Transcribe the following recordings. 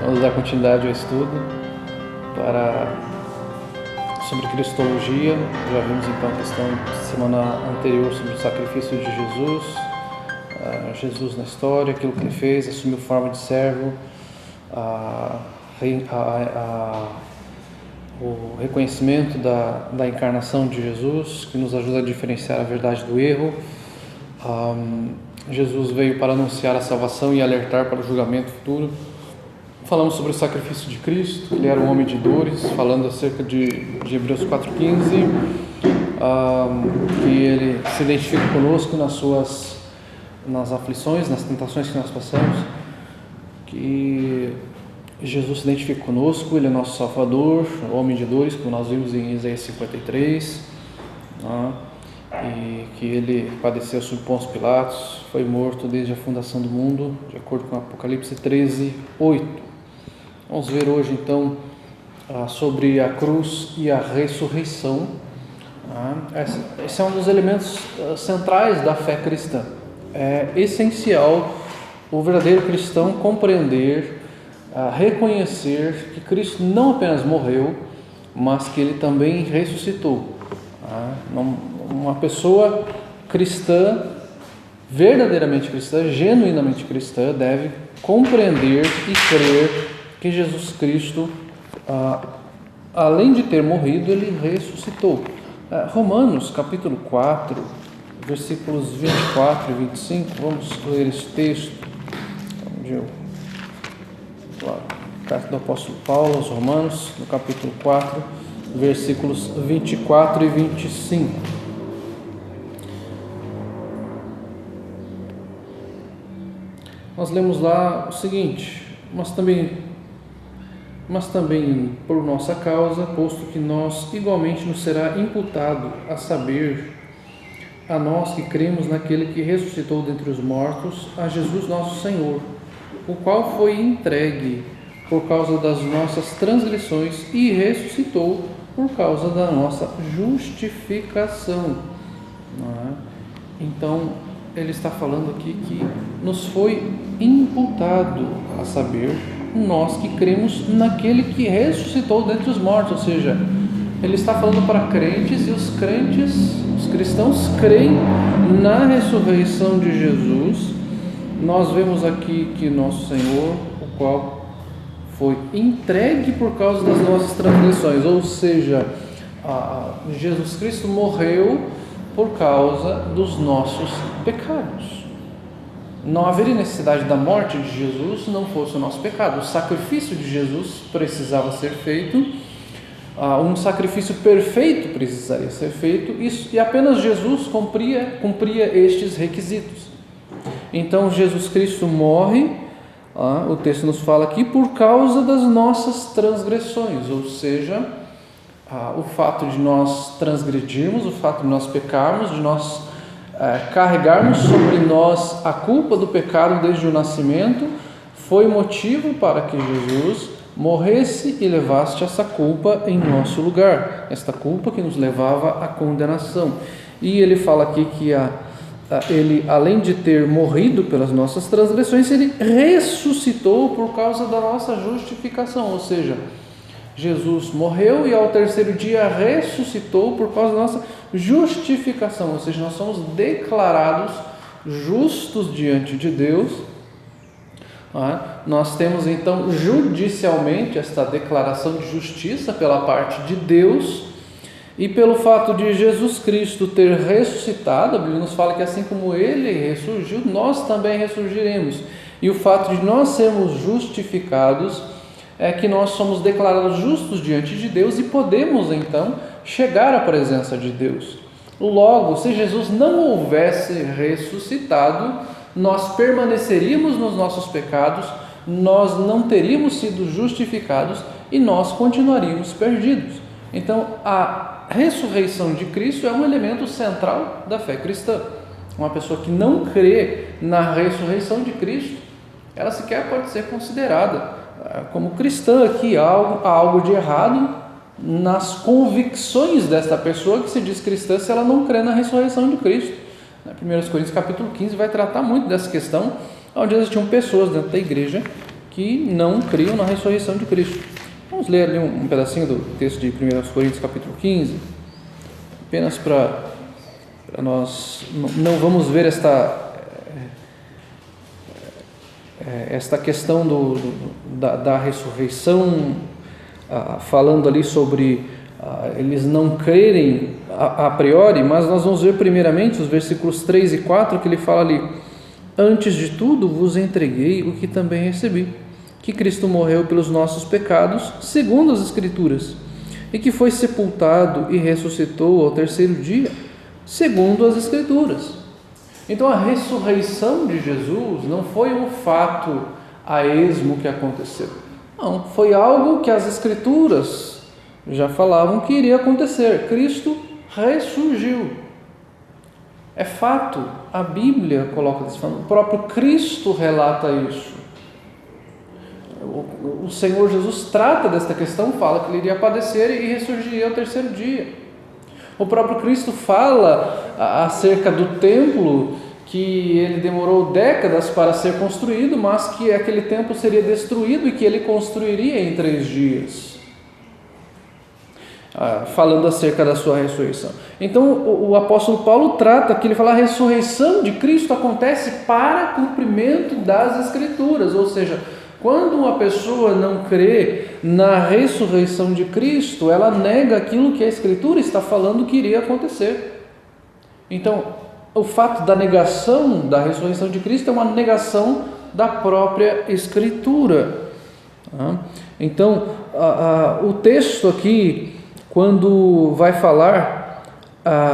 Vamos dar continuidade ao estudo sobre Cristologia. Já vimos então a questão semana anterior sobre o sacrifício de Jesus, Jesus na história, aquilo que ele fez, assumiu forma de servo, o reconhecimento da encarnação de Jesus, que nos ajuda a diferenciar a verdade do erro. Jesus veio para anunciar a salvação e alertar para o julgamento futuro. Falamos sobre o sacrifício de Cristo, ele era um homem de dores, falando acerca de Hebreus 4,15, que ele se identifica conosco nas aflições, nas tentações que nós passamos, que Jesus se identifica conosco, ele é nosso Salvador, o homem de dores, como nós vimos em Isaías 53, e que ele padeceu sob Pôncio Pilatos, foi morto desde a fundação do mundo, de acordo com Apocalipse 13:8. Vamos ver hoje então sobre a cruz e a ressurreição. Esse é um dos elementos centrais da fé cristã. É essencial o verdadeiro cristão compreender, reconhecer que Cristo não apenas morreu, mas que ele também ressuscitou. Uma pessoa cristã, verdadeiramente cristã, genuinamente cristã, deve compreender e crer que Jesus Cristo, além de ter morrido, ele ressuscitou. Romanos capítulo 4, versículos 24 e 25, vamos ler esse texto, carta do apóstolo Paulo aos Romanos, no capítulo 4, versículos 24 e 25. Nós lemos lá o seguinte: mas também por nossa causa, posto que nós igualmente nos será imputado, a saber, a nós que cremos naquele que ressuscitou dentre os mortos, a Jesus nosso Senhor, o qual foi entregue por causa das nossas transgressões e ressuscitou por causa da nossa justificação. Então, ele está falando aqui que nos foi imputado, a saber, nós que cremos naquele que ressuscitou dentre os mortos, ou seja, ele está falando para crentes, e os cristãos creem na ressurreição de Jesus. Nós vemos aqui que nosso Senhor, o qual foi entregue por causa das nossas transgressões, ou seja, Jesus Cristo morreu por causa dos nossos pecados. Não haveria necessidade da morte de Jesus se não fosse o nosso pecado. O sacrifício de Jesus precisava ser feito, um sacrifício perfeito precisaria ser feito, e apenas Jesus cumpria estes requisitos. Então Jesus Cristo morre, o texto nos fala aqui, por causa das nossas transgressões, ou seja, o fato de nós transgredirmos, o fato de nós pecarmos, de nós carregarmos sobre nós a culpa do pecado desde o nascimento, foi motivo para que Jesus morresse e levasse essa culpa em nosso lugar, esta culpa que nos levava à condenação. E ele fala aqui que ele, além de ter morrido pelas nossas transgressões, ele ressuscitou por causa da nossa justificação, ou seja, Jesus morreu e ao terceiro dia ressuscitou por causa da nossa justificação, ou seja, nós somos declarados justos diante de Deus. Nós temos então judicialmente esta declaração de justiça pela parte de Deus, e pelo fato de Jesus Cristo ter ressuscitado, a Bíblia nos fala que assim como ele ressurgiu, nós também ressurgiremos. E o fato de nós sermos justificados é que nós somos declarados justos diante de Deus e podemos então chegar à presença de Deus. Logo, se Jesus não houvesse ressuscitado, nós permaneceríamos nos nossos pecados, nós não teríamos sido justificados e nós continuaríamos perdidos. Então, a ressurreição de Cristo é um elemento central da fé cristã. Uma pessoa que não crê na ressurreição de Cristo, ela sequer pode ser considerada como cristã. Aqui há algo de errado nas convicções desta pessoa que se diz cristã se ela não crê na ressurreição de Cristo. 1 Coríntios capítulo 15 vai tratar muito dessa questão, onde existiam pessoas dentro da igreja que não criam na ressurreição de Cristo. Vamos ler ali um pedacinho do texto de 1 Coríntios capítulo 15, apenas para nós não vamos ver esta questão da ressurreição, falando ali sobre eles não crerem a priori, mas nós vamos ver primeiramente os versículos 3 e 4, que ele fala ali: antes de tudo vos entreguei o que também recebi, que Cristo morreu pelos nossos pecados, segundo as Escrituras, e que foi sepultado e ressuscitou ao terceiro dia, segundo as Escrituras. Então a ressurreição de Jesus não foi um fato a esmo que aconteceu. Não, foi algo que as Escrituras já falavam que iria acontecer. Cristo ressurgiu. É fato, a Bíblia coloca desse fato, o próprio Cristo relata isso. O Senhor Jesus trata desta questão, fala que ele iria padecer e ressurgiria ao terceiro dia. O próprio Cristo fala acerca do templo, que ele demorou décadas para ser construído, mas que aquele templo seria destruído e que ele construiria em 3 dias. Falando acerca da sua ressurreição. Então o apóstolo Paulo trata que ele fala: a ressurreição de Cristo acontece para cumprimento das Escrituras, ou seja, quando uma pessoa não crê na ressurreição de Cristo, ela nega aquilo que a Escritura está falando que iria acontecer. Então, o fato da negação da ressurreição de Cristo é uma negação da própria Escritura. Então, o texto aqui, quando vai falar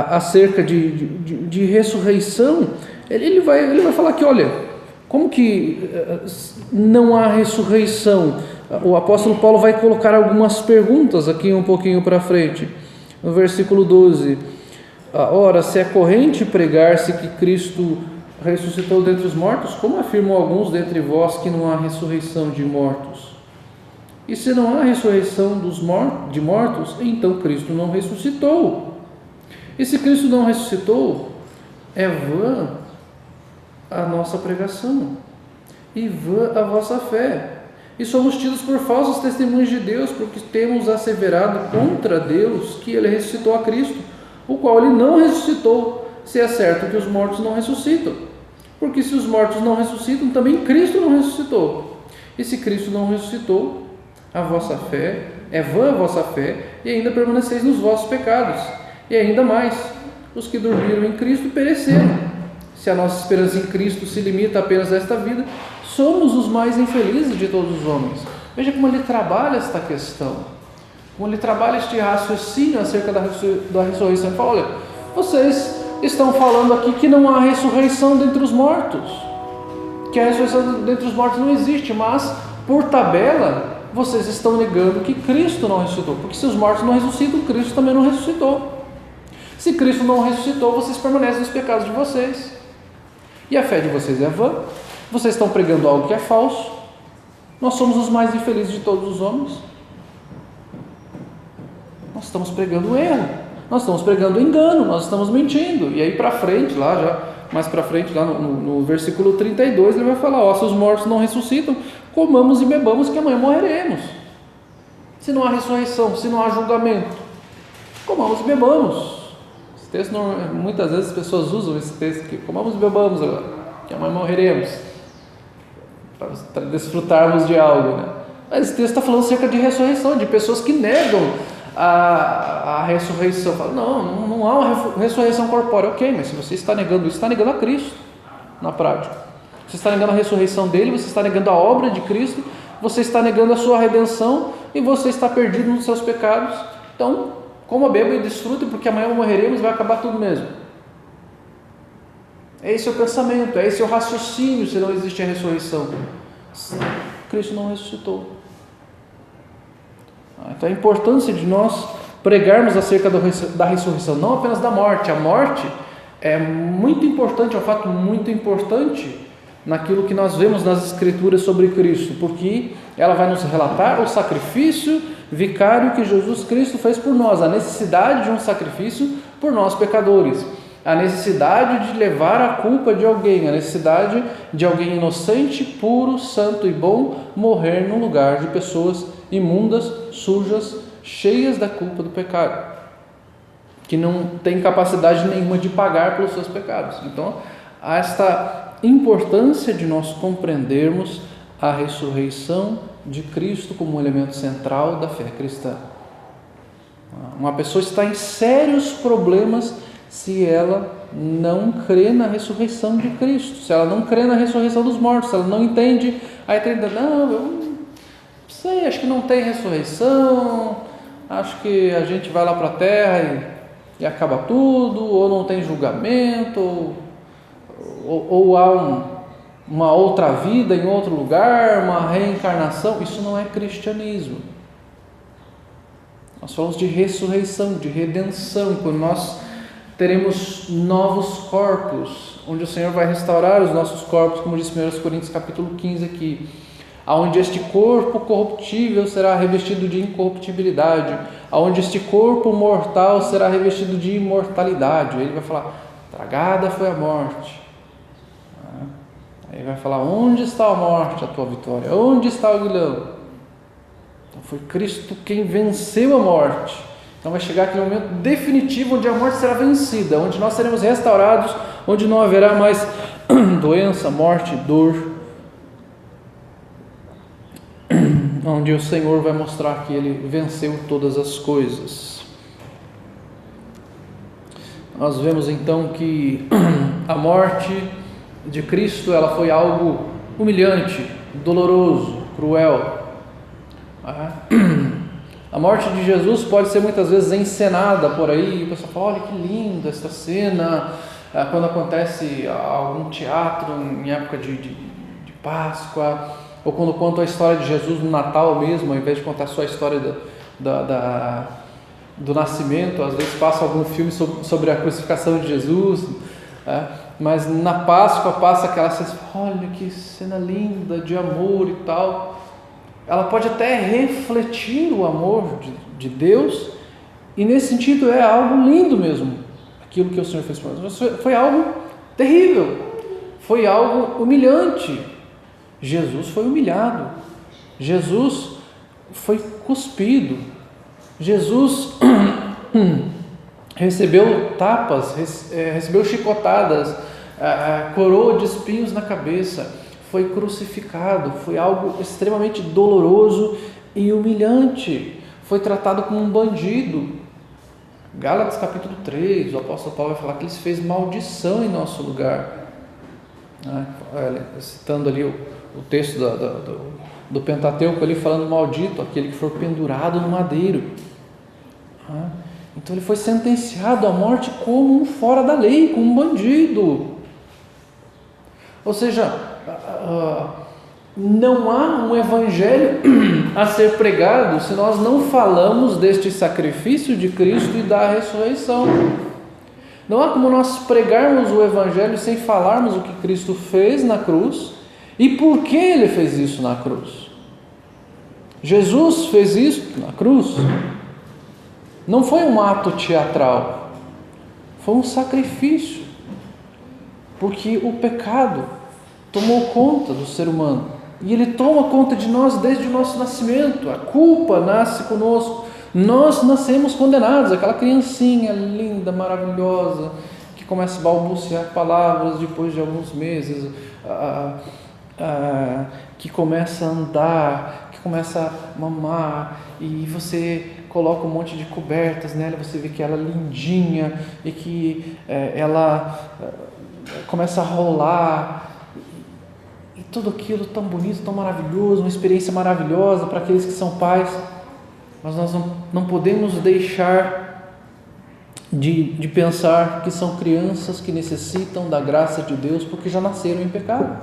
acerca de ressurreição, ele vai falar que, olha, como que não há ressurreição? O apóstolo Paulo vai colocar algumas perguntas aqui um pouquinho para frente. No versículo 12: ora, se é corrente pregar-se que Cristo ressuscitou dentre os mortos, como afirmam alguns dentre vós que não há ressurreição de mortos? E se não há ressurreição de mortos, então Cristo não ressuscitou. E se Cristo não ressuscitou, é vã a nossa pregação, e vã a vossa fé. E somos tidos por falsos testemunhos de Deus, porque temos asseverado contra Deus que Ele ressuscitou a Cristo, o qual Ele não ressuscitou, se é certo que os mortos não ressuscitam. Porque se os mortos não ressuscitam, também Cristo não ressuscitou. E se Cristo não ressuscitou, a vossa fé, é vã a vossa fé, e ainda permaneceis nos vossos pecados. E ainda mais, os que dormiram em Cristo pereceram. Se a nossa esperança em Cristo se limita apenas a esta vida, somos os mais infelizes de todos os homens. Veja como ele trabalha esta questão, como ele trabalha este raciocínio acerca da ressurreição. Ele fala: olha, vocês estão falando aqui que não há ressurreição dentre os mortos, que a ressurreição dentre os mortos não existe, mas por tabela vocês estão negando que Cristo não ressuscitou, porque se os mortos não ressuscitam, Cristo também não ressuscitou. Se Cristo não ressuscitou, vocês permanecem nos pecados de vocês, e a fé de vocês é vã. Vocês estão pregando algo que é falso. Nós somos os mais infelizes de todos os homens. Nós estamos pregando erro, nós estamos pregando engano, nós estamos mentindo. E aí para frente, mais para frente, lá no versículo 32, ele vai falar: se os mortos não ressuscitam, comamos e bebamos, que amanhã morreremos. Se não há ressurreição, se não há julgamento, comamos e bebamos. Esse texto, muitas vezes as pessoas usam esse texto aqui: comamos e bebamos agora, que amanhã morreremos, para desfrutarmos de algo, né? Mas esse texto está falando acerca de ressurreição, de pessoas que negam a ressurreição. Fala: não há uma ressurreição corpórea. Ok, mas se você está negando isso, está negando a Cristo na prática. Você está negando a ressurreição dele, você está negando a obra de Cristo, você está negando a sua redenção e você está perdido nos seus pecados. Então, coma, beba e desfrute, porque amanhã morreremos e vai acabar tudo mesmo. Esse é o pensamento, esse é o raciocínio se não existe a ressurreição. Cristo não ressuscitou. Então a importância de nós pregarmos acerca da ressurreição, não apenas da morte. A morte é muito importante, é um fato muito importante naquilo que nós vemos nas Escrituras sobre Cristo, porque ela vai nos relatar o sacrifício vicário que Jesus Cristo fez por nós, a necessidade de um sacrifício por nós pecadores. a necessidade de levar a culpa de alguém, a necessidade de alguém inocente, puro, santo e bom morrer no lugar de pessoas imundas, sujas, cheias da culpa do pecado, que não tem capacidade nenhuma de pagar pelos seus pecados. Então, há esta importância de nós compreendermos a ressurreição de Cristo como um elemento central da fé cristã. Uma pessoa está em sérios problemas se ela não crê na ressurreição de Cristo, se ela não crê na ressurreição dos mortos, se ela não entende a eternidade. Não, eu não sei, acho que não tem ressurreição, acho que a gente vai lá para a terra e acaba tudo, ou não tem julgamento, ou há uma outra vida em outro lugar, uma reencarnação. Isso não é cristianismo. Nós falamos de ressurreição, de redenção, quando nós teremos novos corpos, onde o Senhor vai restaurar os nossos corpos, como diz 1 Coríntios capítulo 15 aqui, onde este corpo corruptível será revestido de incorruptibilidade, onde este corpo mortal será revestido de imortalidade. Ele vai falar, tragada foi a morte. Aí vai falar, onde está a morte, a tua vitória? Onde está o aguilhão? Então foi Cristo quem venceu a morte. Então vai chegar aquele momento definitivo onde a morte será vencida, onde nós seremos restaurados, onde não haverá mais doença, morte, dor, onde o Senhor vai mostrar que Ele venceu todas as coisas. Nós vemos então que a morte de Cristo, ela foi algo humilhante, doloroso, cruel. A morte de Jesus pode ser muitas vezes encenada por aí, o pessoal fala, olha que linda essa cena, quando acontece algum teatro em época de Páscoa, ou quando conta a história de Jesus no Natal mesmo, ao invés de contar só a história do nascimento, às vezes passa algum filme sobre a crucificação de Jesus, mas na Páscoa passa aquela cena, olha que cena linda de amor e tal. Ela pode até refletir o amor de Deus, e nesse sentido é algo lindo mesmo, aquilo que o Senhor fez por nós. Foi algo terrível, foi algo humilhante. Jesus foi humilhado, Jesus foi cuspido, Jesus recebeu tapas, recebeu chicotadas, coroa de espinhos na cabeça, foi crucificado, foi algo extremamente doloroso e humilhante, foi tratado como um bandido. Gálatas capítulo 3, o apóstolo Paulo vai falar que ele fez maldição em nosso lugar, citando ali o texto do Pentateuco, ali falando maldito, aquele que for pendurado no madeiro. Então ele foi sentenciado à morte como um fora da lei, como um bandido. Ou seja, não há um evangelho a ser pregado se nós não falamos deste sacrifício de Cristo e da ressurreição. Não há como nós pregarmos o evangelho sem falarmos o que Cristo fez na cruz e por que Ele fez isso na cruz. Jesus fez isso na cruz. Não foi um ato teatral, foi um sacrifício, porque o pecado tomou conta do ser humano, e ele toma conta de nós desde o nosso nascimento. A culpa nasce conosco, nós nascemos condenados, aquela criancinha linda, maravilhosa, que começa a balbuciar palavras depois de alguns meses, que começa a andar, que começa a mamar, e você coloca um monte de cobertas nela, você vê que ela é lindinha, e que ela começa a rolar, e tudo aquilo tão bonito, tão maravilhoso, uma experiência maravilhosa para aqueles que são pais. Mas nós não podemos deixar de pensar que são crianças que necessitam da graça de Deus porque já nasceram em pecado,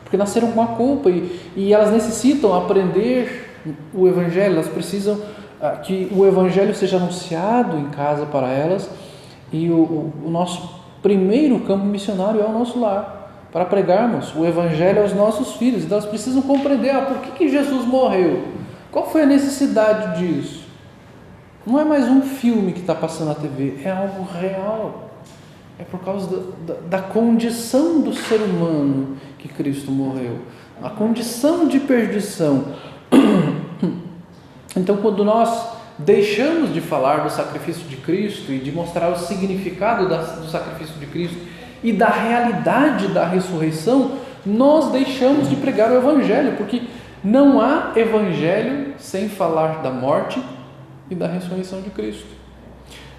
porque nasceram com a culpa, e elas necessitam aprender o Evangelho, elas precisam que o Evangelho seja anunciado em casa para elas, e o nosso primeiro campo missionário é o nosso lar, para pregarmos o Evangelho aos nossos filhos. Então elas precisam compreender, por que Jesus morreu? Qual foi a necessidade disso? Não é mais um filme que está passando na TV, é algo real. É por causa da condição do ser humano que Cristo morreu. A condição de perdição. Então, quando nós deixamos de falar do sacrifício de Cristo e de mostrar o significado do sacrifício de Cristo e da realidade da ressurreição, nós deixamos de pregar o Evangelho, porque não há Evangelho sem falar da morte e da ressurreição de Cristo.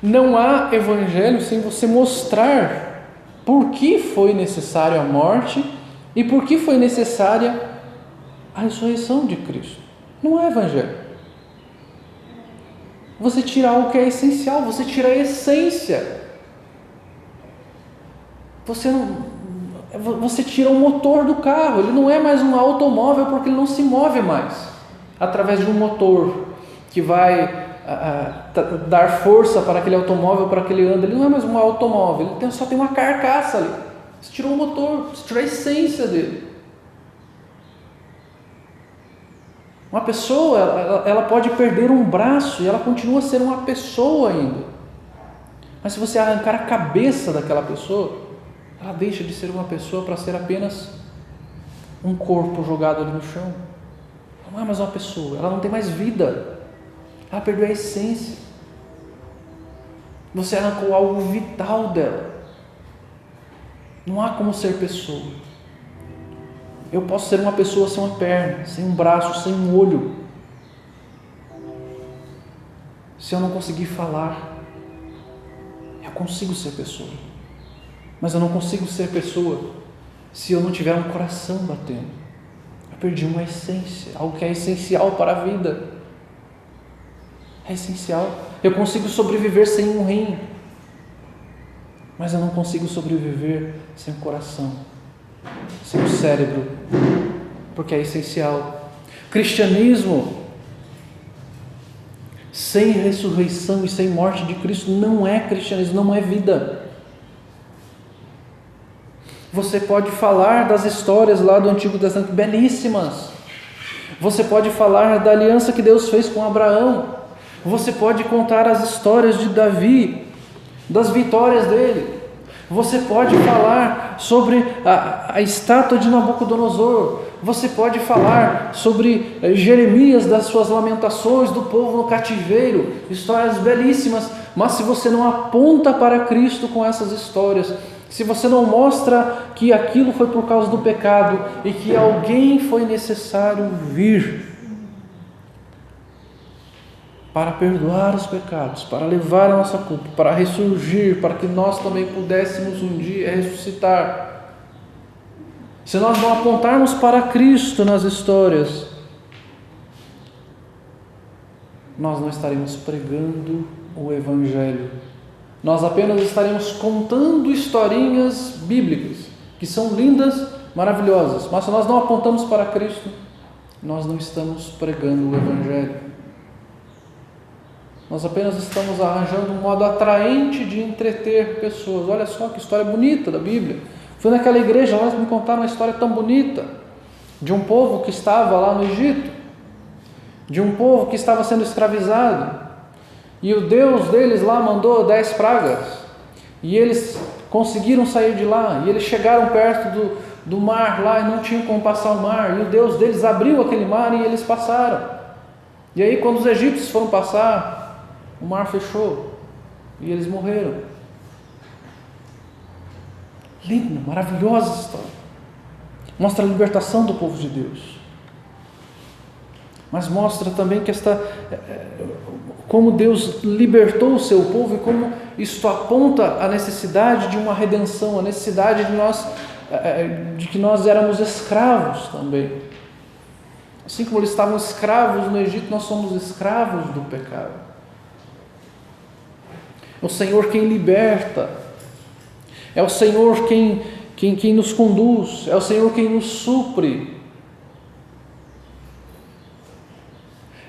Não há Evangelho sem você mostrar por que foi necessária a morte e por que foi necessária a ressurreição de Cristo. Não há Evangelho. Você tira algo que é essencial, você tira a essência. Você tira o motor do carro, ele não é mais um automóvel porque ele não se move mais através de um motor que vai dar força para aquele automóvel, para que ele ande. Ele não é mais um automóvel, ele só tem uma carcaça ali. Você tirou o motor, você tirou a essência dele. Uma pessoa, ela pode perder um braço e ela continua a ser uma pessoa ainda. Mas se você arrancar a cabeça daquela pessoa, ela deixa de ser uma pessoa para ser apenas um corpo jogado ali no chão. Ela não é mais uma pessoa, ela não tem mais vida. Ela perdeu a essência. Você arrancou algo vital dela. Não há como ser pessoa. Eu posso ser uma pessoa sem uma perna, sem um braço, sem um olho. Se eu não conseguir falar, eu consigo ser pessoa. Mas eu não consigo ser pessoa se eu não tiver um coração batendo. Eu perdi uma essência, algo que é essencial para a vida. É essencial. Eu consigo sobreviver sem um rim, mas eu não consigo sobreviver sem o coração, sem o cérebro, porque é essencial. Cristianismo sem ressurreição e sem morte de Cristo não é cristianismo, não é vida. Você pode falar das histórias lá do Antigo Testamento, belíssimas. Você pode falar da aliança que Deus fez com Abraão. Você pode contar as histórias de Davi, das vitórias dele. Você pode falar sobre a estátua de Nabucodonosor. Você pode falar sobre Jeremias, das suas lamentações do povo no cativeiro. Histórias belíssimas. Mas se você não aponta para Cristo com essas histórias, se você não mostra que aquilo foi por causa do pecado e que alguém foi necessário vir para perdoar os pecados, para levar a nossa culpa, para ressurgir, para que nós também pudéssemos um dia ressuscitar. Se nós não apontarmos para Cristo nas histórias, nós não estaremos pregando o Evangelho. Nós apenas estaremos contando historinhas bíblicas, que são lindas, maravilhosas, mas se nós não apontamos para Cristo, nós não estamos pregando o Evangelho. Nós apenas estamos arranjando um modo atraente de entreter pessoas. Olha só que história bonita da Bíblia. Fui naquela igreja lá, me contaram uma história tão bonita de um povo que estava lá no Egito, de um povo que estava sendo escravizado, e o Deus deles lá mandou 10 pragas, e eles conseguiram sair de lá, e eles chegaram perto do mar lá, e não tinham como passar o mar, e o Deus deles abriu aquele mar e eles passaram. E aí quando os egípcios foram passar, o mar fechou e eles morreram. Linda, maravilhosa história. Mostra a libertação do povo de Deus. Mas mostra também que como Deus libertou o seu povo e como isto aponta a necessidade de uma redenção, a necessidade de que nós éramos escravos também. Assim como eles estavam escravos no Egito, nós somos escravos do pecado. É o Senhor quem liberta, é o Senhor quem nos conduz, é o Senhor quem nos supre,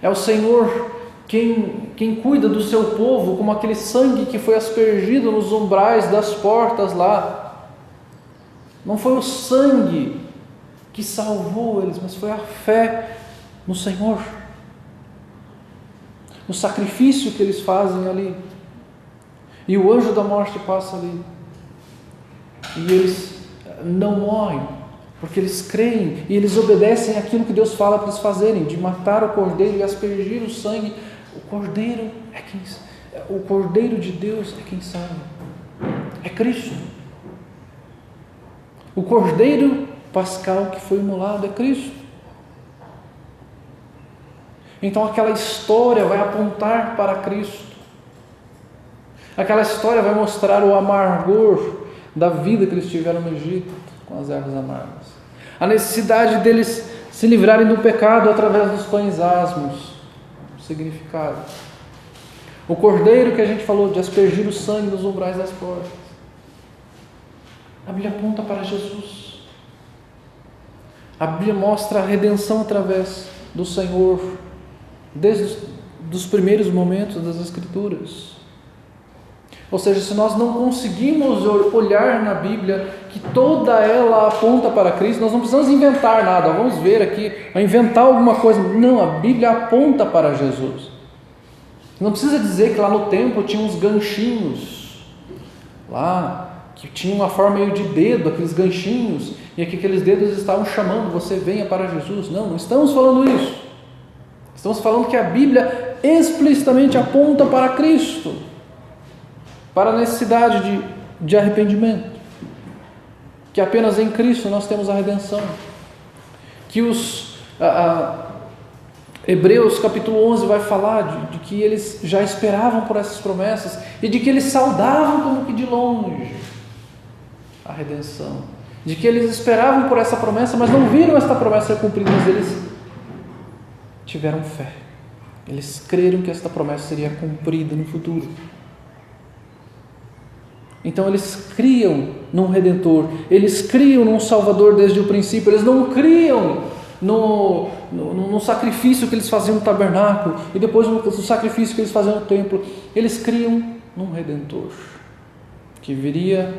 é o Senhor quem cuida do seu povo, como aquele sangue que foi aspergido nos umbrais das portas lá. Não foi o sangue que salvou eles, mas foi a fé no Senhor, no sacrifício que eles fazem ali. E o anjo da morte passa ali. e eles não morrem, porque eles creem e eles obedecem aquilo que Deus fala para eles fazerem, de matar o cordeiro e aspergir o sangue. O cordeiro de Deus é quem salva, é Cristo. O cordeiro pascal que foi imolado é Cristo. Então aquela história vai apontar para Cristo. Aquela história vai mostrar o amargor da vida que eles tiveram no Egito com as ervas amargas. A necessidade deles se livrarem do pecado através dos pães asmos. O significado. O cordeiro que a gente falou de aspergir o sangue nos umbrais das portas. A Bíblia aponta para Jesus. A Bíblia mostra a redenção através do Senhor, desde os primeiros momentos das Escrituras. Ou seja, se nós não conseguimos olhar na Bíblia que toda ela aponta para Cristo, nós não precisamos inventar nada. Vamos ver aqui, inventar alguma coisa. Não, a Bíblia aponta para Jesus. Não precisa dizer que lá no templo tinha uns ganchinhos, lá, que tinha uma forma meio de dedo, aqueles ganchinhos, e aqui aqueles dedos estavam chamando, você venha para Jesus. Não estamos falando isso. Estamos falando que a Bíblia explicitamente aponta para Cristo, para a necessidade de arrependimento, que apenas em Cristo nós temos a redenção, que Hebreus capítulo 11 vai falar de que eles já esperavam por essas promessas e de que eles saudavam como que de longe a redenção, de que eles esperavam por essa promessa, mas não viram essa promessa ser cumprida, mas eles tiveram fé, eles creram que esta promessa seria cumprida no futuro. Então eles criam num Redentor, eles criam num Salvador desde o princípio, eles não criam no sacrifício que eles faziam no tabernáculo e depois no sacrifício que eles faziam no templo. Eles criam num Redentor que viria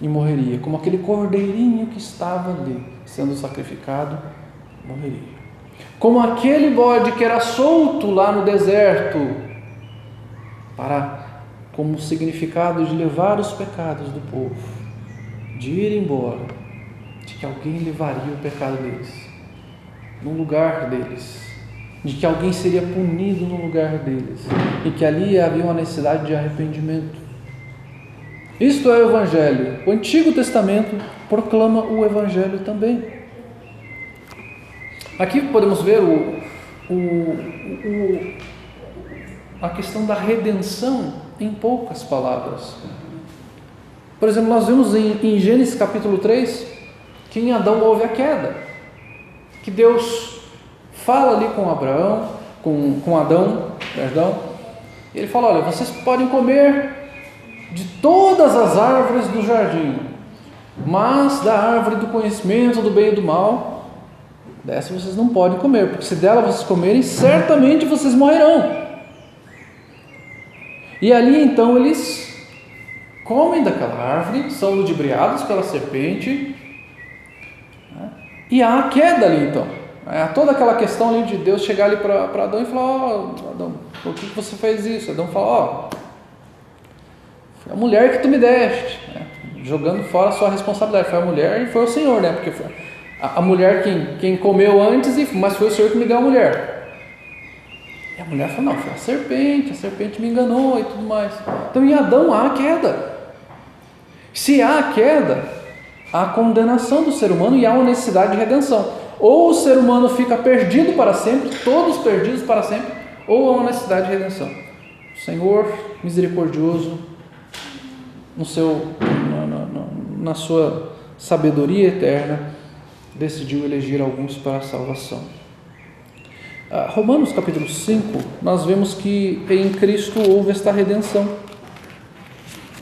e morreria, como aquele cordeirinho que estava ali sendo sacrificado, morreria. Como aquele bode que era solto lá no deserto como significado de levar os pecados do povo, de ir embora, de que alguém levaria o pecado deles no lugar deles, de que alguém seria punido no lugar deles e que ali havia uma necessidade de arrependimento. Isto é o Evangelho. O Antigo Testamento proclama o Evangelho também. Aqui podemos ver a questão da redenção em poucas palavras. Por exemplo, nós vemos em Gênesis capítulo 3 que em Adão houve a queda, que Deus fala ali com Abraão, com Adão, ele fala: olha, vocês podem comer de todas as árvores do jardim, mas da árvore do conhecimento do bem e do mal, dessa vocês não podem comer, porque se dela vocês comerem, certamente vocês morrerão. E ali então eles comem daquela árvore, são ludibriados pela serpente, né? E há a queda ali então. Há toda aquela questão ali de Deus chegar ali para Adão e falar: Adão, por que você fez isso? Adão fala: foi a mulher que tu me deste, né? Jogando fora a sua responsabilidade. Foi a mulher e foi o Senhor, né? Porque foi a mulher quem comeu antes, mas foi o Senhor que me deu a mulher. E a mulher falou: não, foi a serpente me enganou e tudo mais. Então em Adão há a queda. Se há a queda, há a condenação do ser humano e há uma necessidade de redenção. Ou o ser humano fica perdido para sempre, todos perdidos para sempre, ou há uma necessidade de redenção. O Senhor misericordioso, na sua sabedoria eterna, decidiu eleger alguns para a salvação. Romanos capítulo 5, nós vemos que em Cristo houve esta redenção.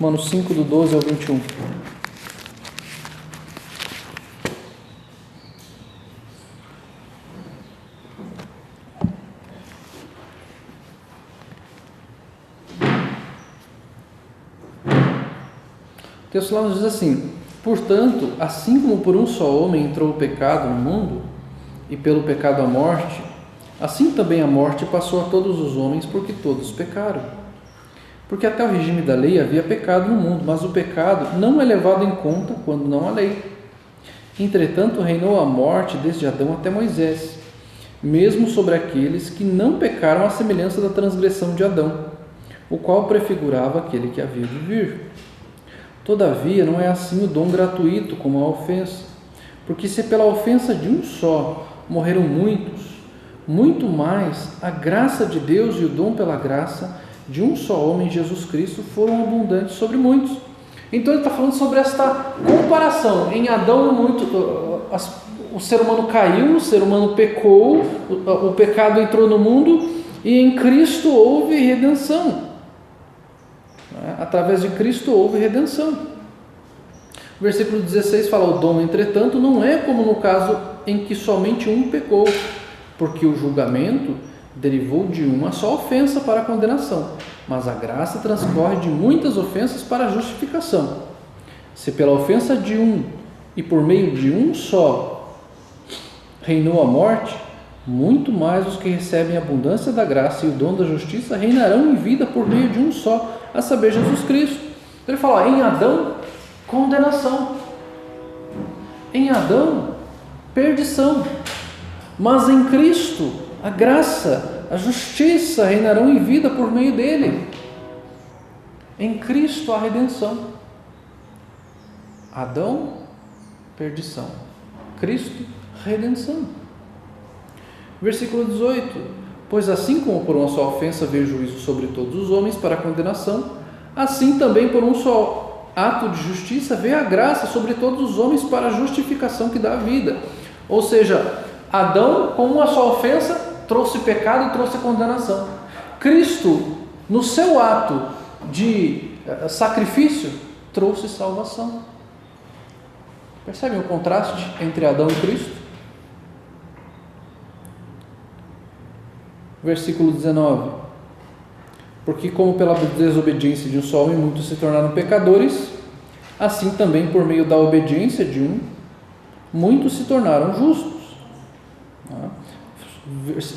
Romanos 5, do 12 ao 21. O texto lá nos diz assim: portanto, assim como por um só homem entrou o pecado no mundo, e pelo pecado a morte, assim também a morte passou a todos os homens, porque todos pecaram. Porque até o regime da lei havia pecado no mundo, mas o pecado não é levado em conta quando não há lei. Entretanto, reinou a morte desde Adão até Moisés, mesmo sobre aqueles que não pecaram à semelhança da transgressão de Adão, o qual prefigurava aquele que havia de vir. Todavia, não é assim o dom gratuito como a ofensa, porque se pela ofensa de um só morreram muitos, muito mais a graça de Deus e o dom pela graça de um só homem, Jesus Cristo, foram abundantes sobre muitos. Então ele está falando sobre esta comparação. Em Adão, o ser humano caiu, o ser humano pecou, o pecado entrou no mundo, e em Cristo houve redenção. Através de Cristo houve redenção. O versículo 16 fala: o dom, entretanto, não é como no caso em que somente um pecou, porque o julgamento derivou de uma só ofensa para a condenação, mas a graça transcorre de muitas ofensas para a justificação. Se pela ofensa de um e por meio de um só reinou a morte, muito mais os que recebem a abundância da graça e o dom da justiça reinarão em vida por meio de um só, a saber, Jesus Cristo. Ele fala: em Adão, condenação; em Adão, perdição; mas em Cristo, a graça, a justiça reinarão em vida por meio dele. Em Cristo, a redenção. Adão, perdição; Cristo, redenção. Versículo 18: pois assim como por uma só ofensa veio juízo sobre todos os homens para a condenação, assim também por um só ato de justiça veio a graça sobre todos os homens para a justificação que dá a vida. Ou seja, Adão, com uma só ofensa, trouxe pecado e trouxe condenação. Cristo, no seu ato de sacrifício, trouxe salvação. Percebem o contraste entre Adão e Cristo? Versículo 19: porque como pela desobediência de um só homem muitos se tornaram pecadores, assim também por meio da obediência de um, muitos se tornaram justos.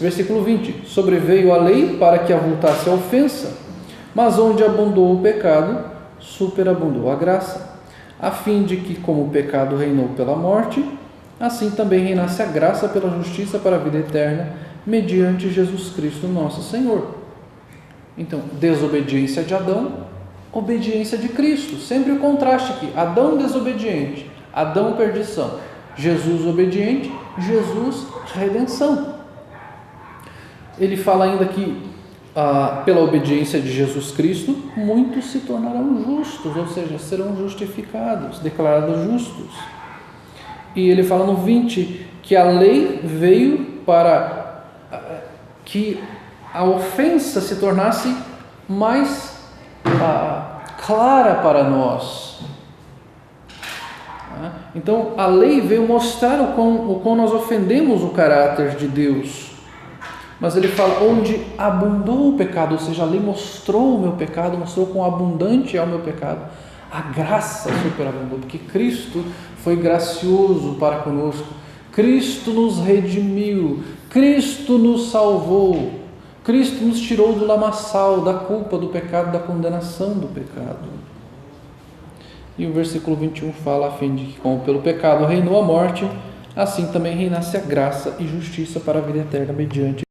Versículo 20: sobreveio a lei para que avultasse a ofensa, mas onde abundou o pecado, superabundou a graça, a fim de que, como o pecado reinou pela morte, assim também reinasse a graça pela justiça para a vida eterna, mediante Jesus Cristo nosso Senhor. Então, desobediência de Adão, obediência de Cristo. Sempre o contraste aqui: Adão desobediente, Adão perdição; Jesus obediente, Jesus redenção. Ele fala ainda que pela obediência de Jesus Cristo, muitos se tornarão justos, ou seja, serão justificados, declarados justos. E ele fala no 20 que a lei veio para que a ofensa se tornasse mais clara para nós. Então a lei veio mostrar o quão nós ofendemos o caráter de Deus. Mas ele fala: onde abundou o pecado, ou seja, a lei mostrou o meu pecado, mostrou quão abundante é o meu pecado. A graça superabundou, porque Cristo foi gracioso para conosco. Cristo nos redimiu, Cristo nos salvou, Cristo nos tirou do lamaçal, da culpa do pecado, da condenação do pecado. E o versículo 21 fala: a fim de que, como pelo pecado reinou a morte, assim também reinasse a graça e justiça para a vida eterna mediante